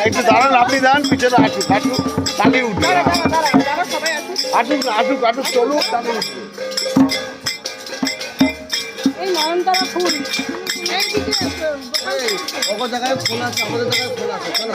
একটু দাঁড়ান, আপনি দাঁড়ান, পিছনে আটুক আটুক, তাকে উঠবে, আটুক আটুক আটুক চলুক, তাকে উঠবে। জায়গায় ফোন আছে, আমাদের জায়গায় ফোন আছে, চলো।